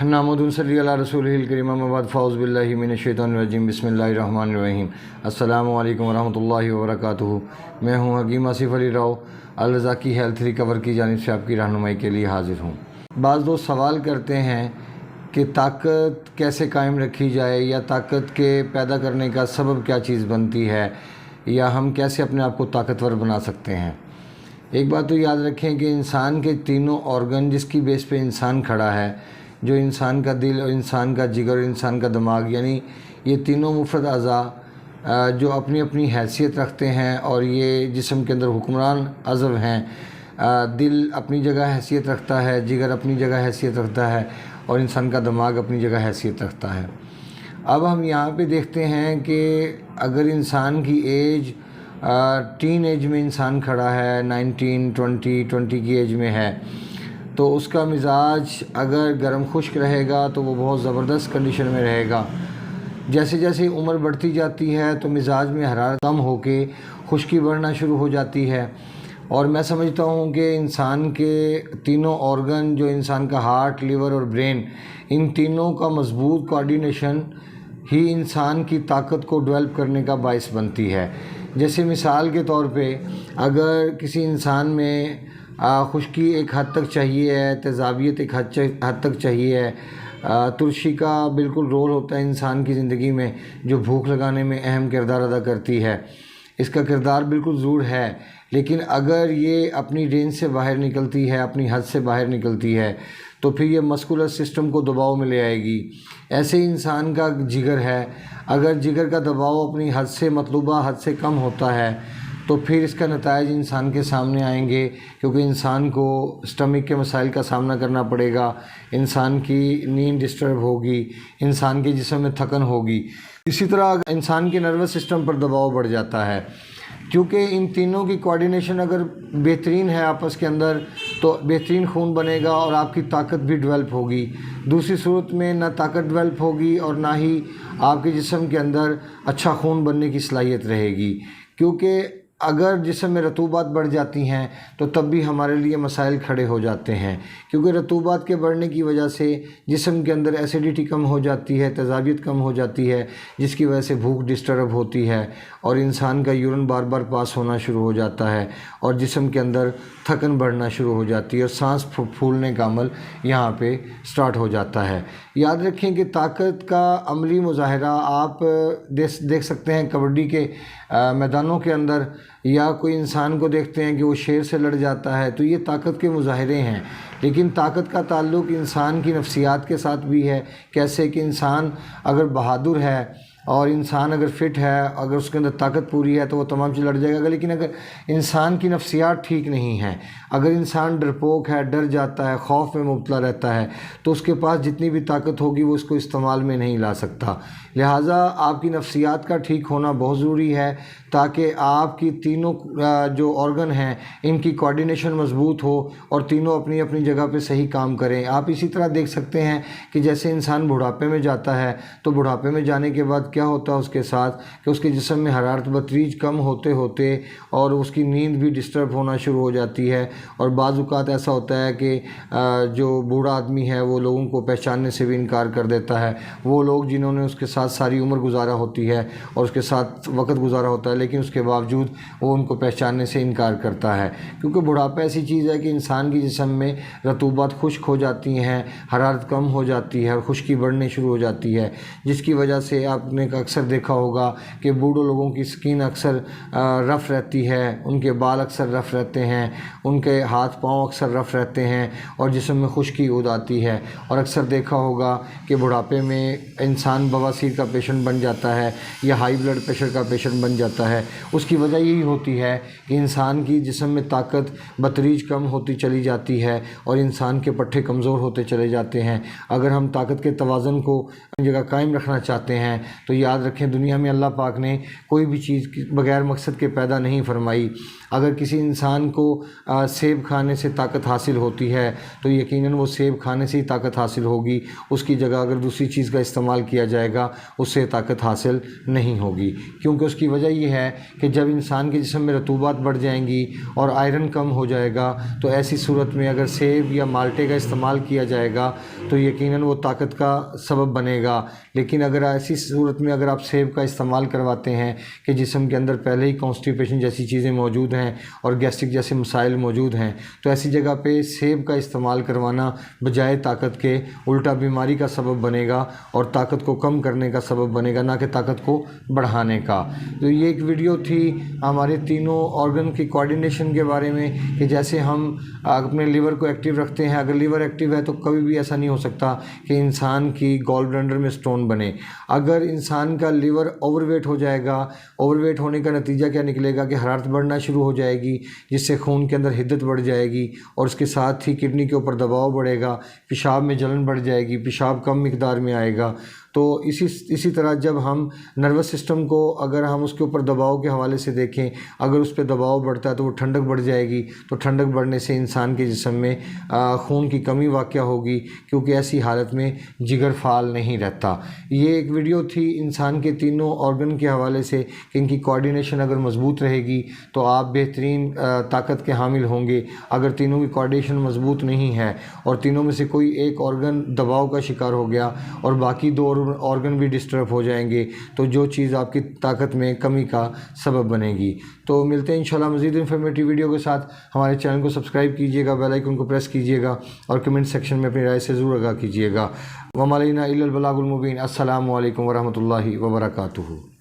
نحمدہ صلی اللہ رسول الکریم اما بعد فاعوذ باللہ من الشیطان الرجیم بسم اللہ الرحمن الرحیم السلام علیکم ورحمۃ اللہ وبرکاتہ۔ میں ہوں حکیم آصف علی راؤ الرزاقی ہیلتھ ریکور کی جانب سے آپ کی رہنمائی کے لیے حاضر ہوں۔ بعض دوست سوال کرتے ہیں کہ طاقت کیسے قائم رکھی جائے، یا طاقت کے پیدا کرنے کا سبب کیا چیز بنتی ہے، یا ہم کیسے اپنے آپ کو طاقتور بنا سکتے ہیں۔ ایک بات تو یاد رکھیں کہ انسان کے تینوں آرگن جس کی بیس پہ انسان کھڑا ہے، جو انسان کا دل اور انسان کا جگر اور انسان کا دماغ، یعنی یہ تینوں مفرد اعضاء جو اپنی اپنی حیثیت رکھتے ہیں اور یہ جسم کے اندر حکمران عضو ہیں۔ دل اپنی جگہ حیثیت رکھتا ہے، جگر اپنی جگہ حیثیت رکھتا ہے، اور انسان کا دماغ اپنی جگہ حیثیت رکھتا ہے۔ اب ہم یہاں پہ دیکھتے ہیں کہ اگر انسان کی ایج ٹین ایج میں انسان کھڑا ہے، 19 20 کی ایج میں ہے، تو اس کا مزاج اگر گرم خشک رہے گا تو وہ بہت زبردست کنڈیشن میں رہے گا۔ جیسے جیسے عمر بڑھتی جاتی ہے تو مزاج میں حرارت کم ہو کے خشکی بڑھنا شروع ہو جاتی ہے۔ اور میں سمجھتا ہوں کہ انسان کے تینوں آرگن، جو انسان کا ہارٹ، لیور اور برین، ان تینوں کا مضبوط کوآرڈینیشن ہی انسان کی طاقت کو ڈیولپ کرنے کا باعث بنتی ہے۔ جیسے مثال کے طور پہ اگر کسی انسان میں خشکی ایک حد تک چاہیے ہے، تیزابیت ایک حد تک چاہیے ہے، ترشی کا بالکل رول ہوتا ہے انسان کی زندگی میں، جو بھوک لگانے میں اہم کردار ادا کرتی ہے، اس کا کردار بالکل ضرور ہے، لیکن اگر یہ اپنی رینج سے باہر نکلتی ہے، اپنی حد سے باہر نکلتی ہے، تو پھر یہ مسکولر سسٹم کو دباؤ میں لے آئے گی۔ ایسے ہی انسان کا جگر ہے، اگر جگر کا دباؤ اپنی حد سے، مطلوبہ حد سے کم ہوتا ہے، تو پھر اس کا نتائج انسان کے سامنے آئیں گے، کیونکہ انسان کو اسٹمک کے مسائل کا سامنا کرنا پڑے گا، انسان کی نیند ڈسٹرب ہوگی، انسان کے جسم میں تھکن ہوگی۔ اسی طرح انسان کے نروس سسٹم پر دباؤ بڑھ جاتا ہے، کیونکہ ان تینوں کی کوآرڈینیشن اگر بہترین ہے آپس کے اندر تو بہترین خون بنے گا اور آپ کی طاقت بھی ڈیولپ ہوگی۔ دوسری صورت میں نہ طاقت ڈیولپ ہوگی اور نہ ہی آپ کے جسم کے اندر اچھا خون بننے کی صلاحیت رہے گی، کیونکہ اگر جسم میں رطوبات بڑھ جاتی ہیں تو تب بھی ہمارے لیے مسائل کھڑے ہو جاتے ہیں، کیونکہ رطوبات کے بڑھنے کی وجہ سے جسم کے اندر ایسیڈیٹی کم ہو جاتی ہے، تیزابیت کم ہو جاتی ہے، جس کی وجہ سے بھوک ڈسٹرب ہوتی ہے اور انسان کا یورین بار بار پاس ہونا شروع ہو جاتا ہے، اور جسم کے اندر تھکن بڑھنا شروع ہو جاتی ہے اور سانس پھولنے کا عمل یہاں پہ سٹارٹ ہو جاتا ہے۔ یاد رکھیں کہ طاقت کا عملی مظاہرہ آپ دیکھ سکتے ہیں کبڈی کے میدانوں کے اندر، یا کوئی انسان کو دیکھتے ہیں کہ وہ شیر سے لڑ جاتا ہے، تو یہ طاقت کے مظاہرے ہیں۔ لیکن طاقت کا تعلق انسان کی نفسیات کے ساتھ بھی ہے، کیسے کہ انسان اگر بہادر ہے اور انسان اگر فٹ ہے، اگر اس کے اندر طاقت پوری ہے تو وہ تمام چیز لڑ جائے گا، لیکن اگر انسان کی نفسیات ٹھیک نہیں ہیں، اگر انسان ڈرپوک ہے، ڈر جاتا ہے، خوف میں مبتلا رہتا ہے، تو اس کے پاس جتنی بھی طاقت ہوگی وہ اس کو استعمال میں نہیں لا سکتا۔ لہٰذا آپ کی نفسیات کا ٹھیک ہونا بہت ضروری ہے، تاکہ آپ کی تینوں جو آرگن ہیں ان کی کوآرڈینیشن مضبوط ہو اور تینوں اپنی اپنی جگہ پہ صحیح کام کریں۔ آپ اسی طرح دیکھ سکتے ہیں کہ جیسے انسان بڑھاپے میں جاتا ہے تو بڑھاپے میں جانے کے بعد کیا ہوتا ہے اس کے ساتھ، کہ اس کے جسم میں حرارت بتدریج کم ہوتے ہوتے اور اس کی نیند بھی ڈسٹرب ہونا شروع ہو جاتی ہے، اور بعض اوقات ایسا ہوتا ہے کہ جو بوڑھا آدمی ہے وہ لوگوں کو پہچاننے سے بھی انکار کر دیتا ہے۔ وہ لوگ جنہوں نے اس کے ساتھ ساری عمر گزارا ہوتی ہے اور اس کے ساتھ وقت گزارا ہوتا ہے، لیکن اس کے باوجود وہ ان کو پہچاننے سے انکار کرتا ہے، کیونکہ بڑھاپا ایسی چیز ہے کہ انسان کی جسم میں رطوبات خشک ہو جاتی ہیں، حرارت کم ہو جاتی ہے اور خشکی بڑھنے شروع ہو جاتی ہے، جس کی وجہ سے آپ نے اکثر دیکھا ہوگا کہ بوڑھوں لوگوں کی سکین اکثر رف رہتی ہے، ان کے بال اکثر رف رہتے ہیں، ان کے ہاتھ پاؤں اکثر رف رہتے ہیں اور جسم میں خشکی عود آتی ہے، اور اکثر دیکھا ہوگا کہ بڑھاپے میں انسان بواسیر کا پیشنٹ بن جاتا ہے یا ہائی بلڈ پریشر کا پیشنٹ بن جاتا ہے۔ اس کی وجہ یہی ہوتی ہے کہ انسان کی جسم میں طاقت بتدریج کم ہوتی چلی جاتی ہے اور انسان کے پٹھے کمزور ہوتے چلے جاتے ہیں۔ اگر ہم طاقت کے توازن کو اپنی جگہ قائم رکھنا چاہتے ہیں تو تو یاد رکھیں دنیا میں اللہ پاک نے کوئی بھی چیز بغیر مقصد کے پیدا نہیں فرمائی۔ اگر کسی انسان کو سیب کھانے سے طاقت حاصل ہوتی ہے تو یقیناً وہ سیب کھانے سے ہی طاقت حاصل ہوگی، اس کی جگہ اگر دوسری چیز کا استعمال کیا جائے گا اس سے طاقت حاصل نہیں ہوگی، کیونکہ اس کی وجہ یہ ہے کہ جب انسان کے جسم میں رطوبات بڑھ جائیں گی اور آئرن کم ہو جائے گا تو ایسی صورت میں اگر سیب یا مالٹے کا استعمال کیا جائے گا تو یقیناً وہ طاقت کا سبب بنے گا۔ لیکن اگر ایسی صورت میں اگر آپ سیب کا استعمال کرواتے ہیں کہ جسم کے اندر پہلے ہی کانسٹیپیشن جیسی چیزیں موجود ہیں اور گیسٹرک جیسے مسائل موجود ہیں تو ایسی جگہ پہ سیب کا استعمال کروانا بجائے طاقت کے الٹا بیماری کا سبب بنے گا اور طاقت کو کم کرنے کا سبب بنے گا، نہ کہ طاقت کو بڑھانے کا۔ تو یہ ایک ویڈیو تھی ہمارے تینوں آرگن کی کوارڈینیشن کے بارے میں کہ جیسے ہم اپنے لیور کو ایکٹیو رکھتے ہیں، اگر لیور ایکٹیو ہے تو کبھی بھی ایسا نہیں ہو سکتا کہ انسان کی گال بلڈر میں سٹون بنے۔ اگر انسان کا لیور اوور ویٹ ہو جائے گا، اوور ویٹ ہونے کا نتیجہ کیا نکلے گا کہ حرارت بڑھنا شروع ہو جائے گی، جس سے خون کے اندر حدت بڑھ جائے گی اور اس کے ساتھ ہی کڈنی کے اوپر دباؤ بڑھے گا، پیشاب میں جلن بڑھ جائے گی، پیشاب کم مقدار میں آئے گا۔ تو اسی طرح جب ہم نروس سسٹم کو اگر ہم اس کے اوپر دباؤ کے حوالے سے دیکھیں، اگر اس پہ دباؤ بڑھتا ہے تو وہ ٹھنڈک بڑھ جائے گی، تو ٹھنڈک بڑھنے سے انسان کے جسم میں خون کی کمی واقع ہوگی، کیونکہ ایسی حالت میں جگر فعال نہیں رہتا۔ یہ ایک ویڈیو تھی انسان کے تینوں آرگن کے حوالے سے کہ ان کی کوارڈینیشن اگر مضبوط رہے گی تو آپ بہترین طاقت کے حامل ہوں گے۔ اگر تینوں کی کوارڈینیشن مضبوط نہیں ہے اور تینوں میں سے کوئی ایک آرگن دباؤ کا شکار ہو گیا اور باقی دو آرگن بھی ڈسٹرب ہو جائیں گے تو جو چیز آپ کی طاقت میں کمی کا سبب بنے گی۔ تو ملتے ہیں انشاءاللہ مزید انفارمیٹیو ویڈیو کے ساتھ۔ ہمارے چینل کو سبسکرائب کیجیے گا، بیل آئیکن کو پریس کیجیے گا اور کمنٹ سیکشن میں اپنی رائے سے ضرور آگاہ کیجیے گا۔ وما علینا الا البلاغ المبین۔ السلام علیکم ورحمۃ اللہ وبرکاتہ۔